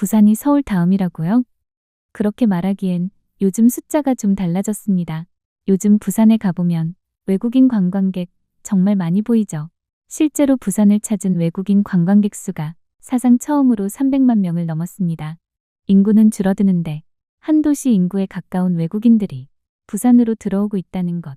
부산이 서울 다음이라고요? 그렇게 말하기엔 요즘 숫자가 좀 달라졌습니다. 요즘 부산에 가보면 외국인 관광객 정말 많이 보이죠. 실제로 부산을 찾은 외국인 관광객 수가 사상 처음으로 300만 명을 넘었습니다. 인구는 줄어드는데 한 도시 인구에 가까운 외국인들이 부산으로 들어오고 있다는 것.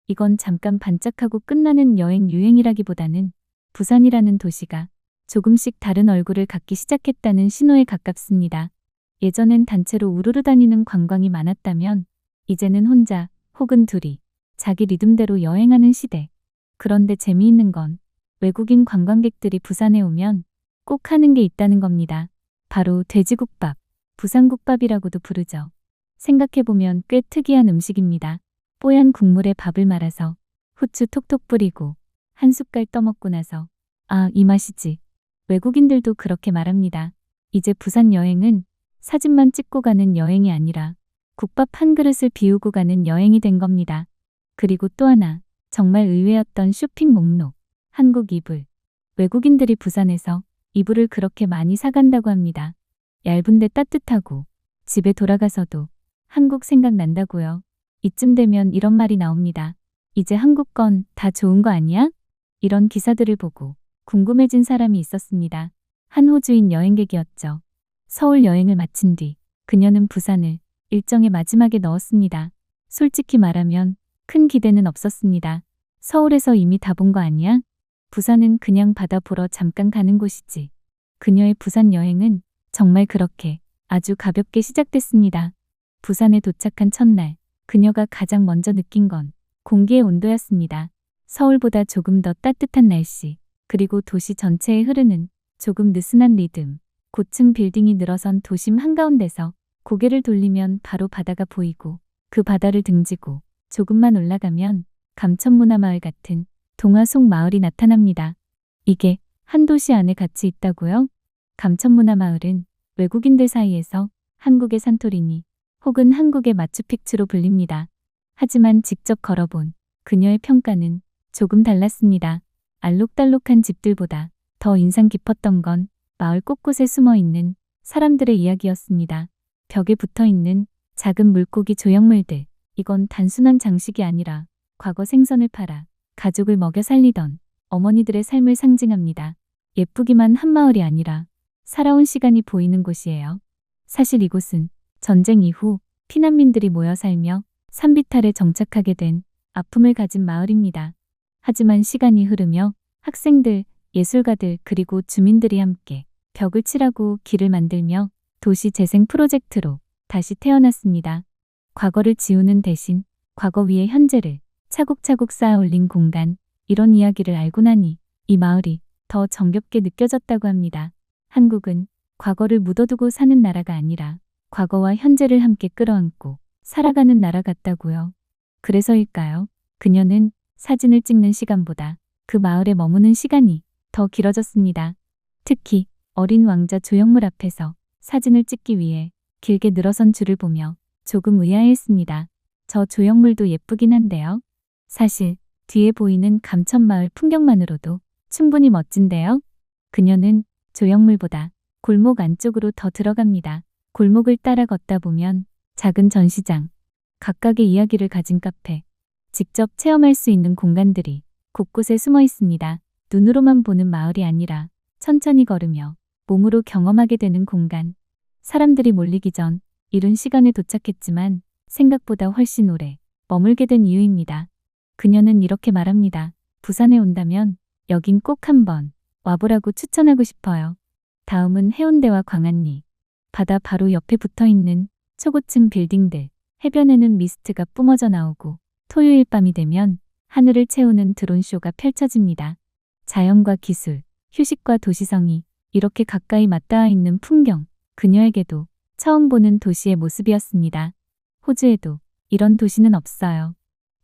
이건 잠깐 반짝하고 끝나는 여행 유행이라기보다는 부산이라는 도시가 조금씩 다른 얼굴을 갖기 시작했다는 신호에 가깝습니다. 예전엔 단체로 우르르 다니는 관광이 많았다면 이제는 혼자 혹은 둘이 자기 리듬대로 여행하는 시대. 그런데 재미있는 건 외국인 관광객들이 부산에 오면 꼭 하는 게 있다는 겁니다. 바로 돼지국밥, 부산국밥이라고도 부르죠. 생각해보면 꽤 특이한 음식입니다. 뽀얀 국물에 밥을 말아서 후추 톡톡 뿌리고 한 숟갈 떠먹고 나서 아, 이 맛이지. 외국인들도 그렇게 말합니다. 이제 부산 여행은 사진만 찍고 가는 여행이 아니라 국밥 한 그릇을 비우고 가는 여행이 된 겁니다. 그리고 또 하나, 정말 의외였던 쇼핑 목록. 한국 이불. 외국인들이 부산에서 이불을 그렇게 많이 사간다고 합니다. 얇은데 따뜻하고 집에 돌아가서도 한국 생각난다고요. 이쯤 되면 이런 말이 나옵니다. 이제 한국 건 다 좋은 거 아니야? 이런 기사들을 보고 궁금해진 사람이 있었습니다. 한 호주인 여행객이었죠. 서울 여행을 마친 뒤 그녀는 부산을 일정의 마지막에 넣었습니다. 솔직히 말하면 큰 기대는 없었습니다. 서울에서 이미 다 본 거 아니야? 부산은 그냥 바다 보러 잠깐 가는 곳이지. 그녀의 부산 여행은 정말 그렇게 아주 가볍게 시작됐습니다. 부산에 도착한 첫날, 그녀가 가장 먼저 느낀 건 공기의 온도였습니다. 서울보다 조금 더 따뜻한 날씨, 그리고 도시 전체에 흐르는 조금 느슨한 리듬. 고층 빌딩이 늘어선 도심 한가운데서 고개를 돌리면 바로 바다가 보이고 그 바다를 등지고 조금만 올라가면 감천문화마을 같은 동화 속 마을이 나타납니다. 이게 한 도시 안에 같이 있다고요? 감천문화마을은 외국인들 사이에서 한국의 산토리니 혹은 한국의 마추픽추로 불립니다. 하지만 직접 걸어본 그녀의 평가는 조금 달랐습니다. 알록달록한 집들보다 더 인상 깊었던 건 마을 곳곳에 숨어 있는 사람들의 이야기였습니다. 벽에 붙어 있는 작은 물고기 조형물들. 이건 단순한 장식이 아니라 과거 생선을 팔아 가족을 먹여 살리던 어머니들의 삶을 상징합니다. 예쁘기만 한 마을이 아니라 살아온 시간이 보이는 곳이에요. 사실 이곳은 전쟁 이후 피난민들이 모여 살며 산비탈에 정착하게 된 아픔을 가진 마을입니다. 하지만 시간이 흐르며 학생들, 예술가들 그리고 주민들이 함께 벽을 칠하고 길을 만들며 도시 재생 프로젝트로 다시 태어났습니다. 과거를 지우는 대신 과거 위에 현재를 차곡차곡 쌓아 올린 공간. 이런 이야기를 알고 나니 이 마을이 더 정겹게 느껴졌다고 합니다. 한국은 과거를 묻어두고 사는 나라가 아니라 과거와 현재를 함께 끌어안고 살아가는 나라 같다고요. 그래서일까요? 그녀는 사진을 찍는 시간보다 그 마을에 머무는 시간이 더 길어졌습니다. 특히 어린 왕자 조형물 앞에서 사진을 찍기 위해 길게 늘어선 줄을 보며 조금 의아해했습니다. 저 조형물도 예쁘긴 한데요. 사실 뒤에 보이는 감천마을 풍경만으로도 충분히 멋진데요. 그녀는 조형물보다 골목 안쪽으로 더 들어갑니다. 골목을 따라 걷다 보면 작은 전시장, 각각의 이야기를 가진 카페, 직접 체험할 수 있는 공간들이 곳곳에 숨어 있습니다. 눈으로만 보는 마을이 아니라 천천히 걸으며 몸으로 경험하게 되는 공간. 사람들이 몰리기 전 이른 시간에 도착했지만 생각보다 훨씬 오래 머물게 된 이유입니다. 그녀는 이렇게 말합니다. 부산에 온다면 여긴 꼭 한번 와보라고 추천하고 싶어요. 다음은 해운대와 광안리. 바다 바로 옆에 붙어있는 초고층 빌딩들. 해변에는 미스트가 뿜어져 나오고 토요일 밤이 되면 하늘을 채우는 드론쇼가 펼쳐집니다. 자연과 기술, 휴식과 도시성이 이렇게 가까이 맞닿아 있는 풍경. 그녀에게도 처음 보는 도시의 모습이었습니다. 호주에도 이런 도시는 없어요.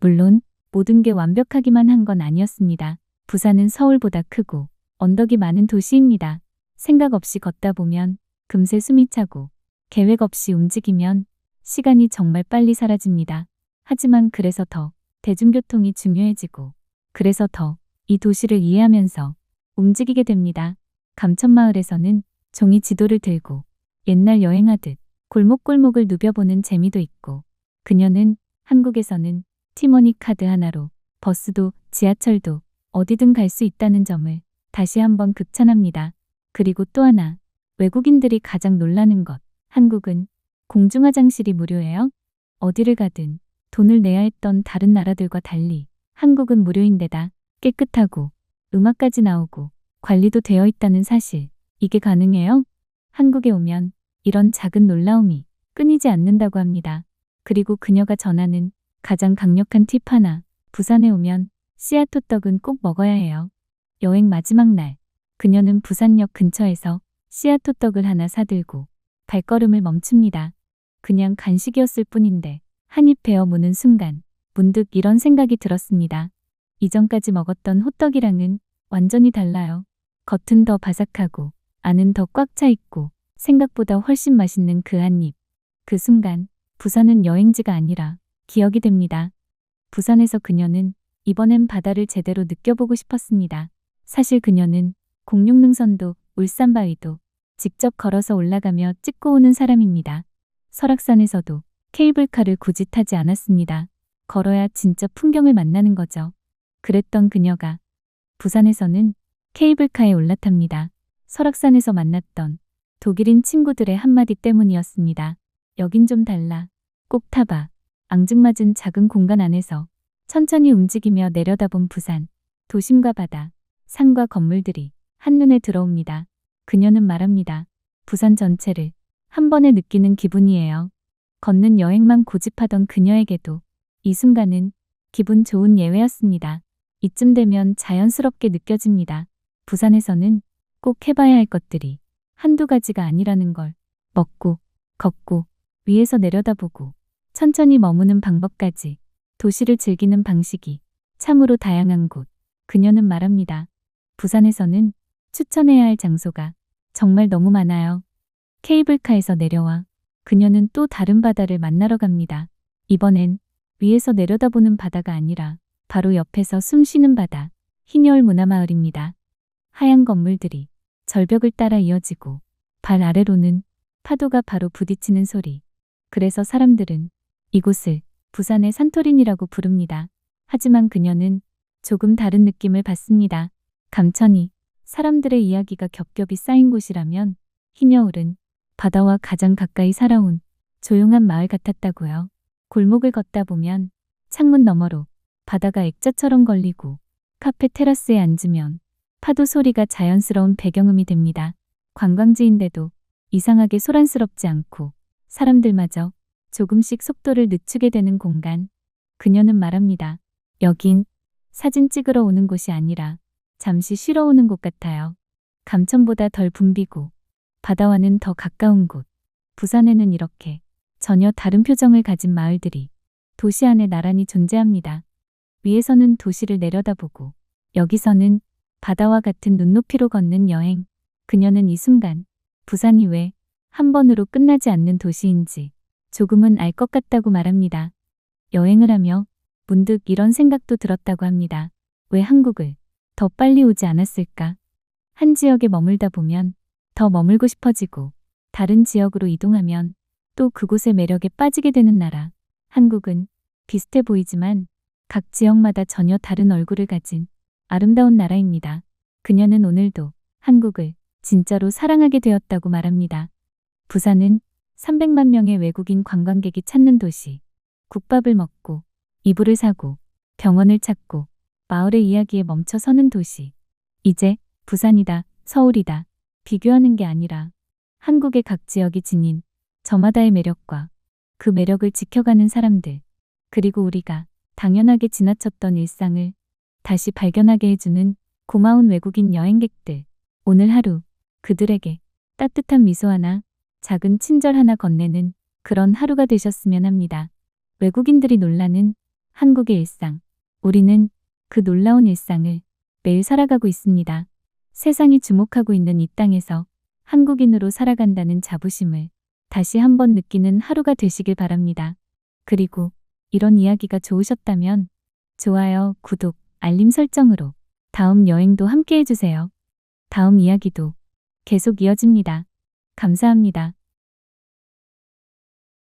물론 모든 게 완벽하기만 한 건 아니었습니다. 부산은 서울보다 크고 언덕이 많은 도시입니다. 생각 없이 걷다 보면 금세 숨이 차고 계획 없이 움직이면 시간이 정말 빨리 사라집니다. 하지만 그래서 더 대중교통이 중요해지고 그래서 더 이 도시를 이해하면서 움직이게 됩니다. 감천마을에서는 종이 지도를 들고 옛날 여행하듯 골목골목을 누벼보는 재미도 있고, 그녀는 한국에서는 티머니 카드 하나로 버스도 지하철도 어디든 갈 수 있다는 점을 다시 한번 극찬합니다. 그리고 또 하나, 외국인들이 가장 놀라는 것. 한국은 공중화장실이 무료예요. 어디를 가든 돈을 내야 했던 다른 나라들과 달리 한국은 무료인데다 깨끗하고 음악까지 나오고 관리도 되어 있다는 사실. 이게 가능해요? 한국에 오면 이런 작은 놀라움이 끊이지 않는다고 합니다. 그리고 그녀가 전하는 가장 강력한 팁 하나. 부산에 오면 씨앗호떡은 꼭 먹어야 해요. 여행 마지막 날, 그녀는 부산역 근처에서 씨앗호떡을 하나 사들고 발걸음을 멈춥니다. 그냥 간식이었을 뿐인데 한 입 베어 무는 순간 문득 이런 생각이 들었습니다. 이전까지 먹었던 호떡이랑은 완전히 달라요. 겉은 더 바삭하고 안은 더 꽉 차 있고 생각보다 훨씬 맛있는 그 한 입. 그 순간 부산은 여행지가 아니라 기억이 됩니다. 부산에서 그녀는 이번엔 바다를 제대로 느껴보고 싶었습니다. 사실 그녀는 공룡능선도 울산바위도 직접 걸어서 올라가며 찍고 오는 사람입니다. 설악산에서도 케이블카를 굳이 타지 않았습니다. 걸어야 진짜 풍경을 만나는 거죠. 그랬던 그녀가 부산에서는 케이블카에 올라탑니다. 설악산에서 만났던 독일인 친구들의 한마디 때문이었습니다. 여긴 좀 달라. 꼭 타봐. 앙증맞은 작은 공간 안에서 천천히 움직이며 내려다본 부산. 도심과 바다, 산과 건물들이 한눈에 들어옵니다. 그녀는 말합니다. 부산 전체를 한 번에 느끼는 기분이에요. 걷는 여행만 고집하던 그녀에게도 이 순간은 기분 좋은 예외였습니다. 이쯤 되면 자연스럽게 느껴집니다. 부산에서는 꼭 해봐야 할 것들이 한두 가지가 아니라는 걸. 먹고, 걷고, 위에서 내려다보고, 천천히 머무는 방법까지 도시를 즐기는 방식이 참으로 다양한 곳. 그녀는 말합니다. 부산에서는 추천해야 할 장소가 정말 너무 많아요. 케이블카에서 내려와 그녀는 또 다른 바다를 만나러 갑니다. 이번엔 위에서 내려다보는 바다가 아니라 바로 옆에서 숨 쉬는 바다. 희녀울 문화마을입니다. 하얀 건물들이 절벽을 따라 이어지고 발 아래로는 파도가 바로 부딪히는 소리. 그래서 사람들은 이곳을 부산의 산토린이라고 부릅니다. 하지만 그녀는 조금 다른 느낌을 받습니다. 감천이 사람들의 이야기가 겹겹이 쌓인 곳이라면 희녀울은 바다와 가장 가까이 살아온 조용한 마을 같았다고요. 골목을 걷다 보면 창문 너머로 바다가 액자처럼 걸리고 카페 테라스에 앉으면 파도 소리가 자연스러운 배경음이 됩니다. 관광지인데도 이상하게 소란스럽지 않고 사람들마저 조금씩 속도를 늦추게 되는 공간. 그녀는 말합니다. 여긴 사진 찍으러 오는 곳이 아니라 잠시 쉬러 오는 곳 같아요. 감천보다 덜 붐비고 바다와는 더 가까운 곳. 부산에는 이렇게 전혀 다른 표정을 가진 마을들이 도시 안에 나란히 존재합니다. 위에서는 도시를 내려다보고 여기서는 바다와 같은 눈높이로 걷는 여행. 그녀는 이 순간 부산이 왜 한 번으로 끝나지 않는 도시인지 조금은 알 것 같다고 말합니다. 여행을 하며 문득 이런 생각도 들었다고 합니다. 왜 한국을 더 빨리 오지 않았을까? 한 지역에 머물다 보면 더 머물고 싶어지고 다른 지역으로 이동하면 또 그곳의 매력에 빠지게 되는 나라. 한국은 비슷해 보이지만 각 지역마다 전혀 다른 얼굴을 가진 아름다운 나라입니다. 그녀는 오늘도 한국을 진짜로 사랑하게 되었다고 말합니다. 부산은 300만 명의 외국인 관광객이 찾는 도시. 국밥을 먹고 이불을 사고 병원을 찾고 마을의 이야기에 멈춰 서는 도시. 이제 부산이다, 서울이다 비교하는 게 아니라 한국의 각 지역이 지닌 저마다의 매력과 그 매력을 지켜가는 사람들, 그리고 우리가 당연하게 지나쳤던 일상을 다시 발견하게 해주는 고마운 외국인 여행객들. 오늘 하루 그들에게 따뜻한 미소 하나, 작은 친절 하나 건네는 그런 하루가 되셨으면 합니다. 외국인들이 놀라는 한국의 일상. 우리는 그 놀라운 일상을 매일 살아가고 있습니다. 세상이 주목하고 있는 이 땅에서 한국인으로 살아간다는 자부심을 다시 한번 느끼는 하루가 되시길 바랍니다. 그리고 이런 이야기가 좋으셨다면 좋아요, 구독, 알림 설정으로 다음 여행도 함께 해주세요. 다음 이야기도 계속 이어집니다. 감사합니다.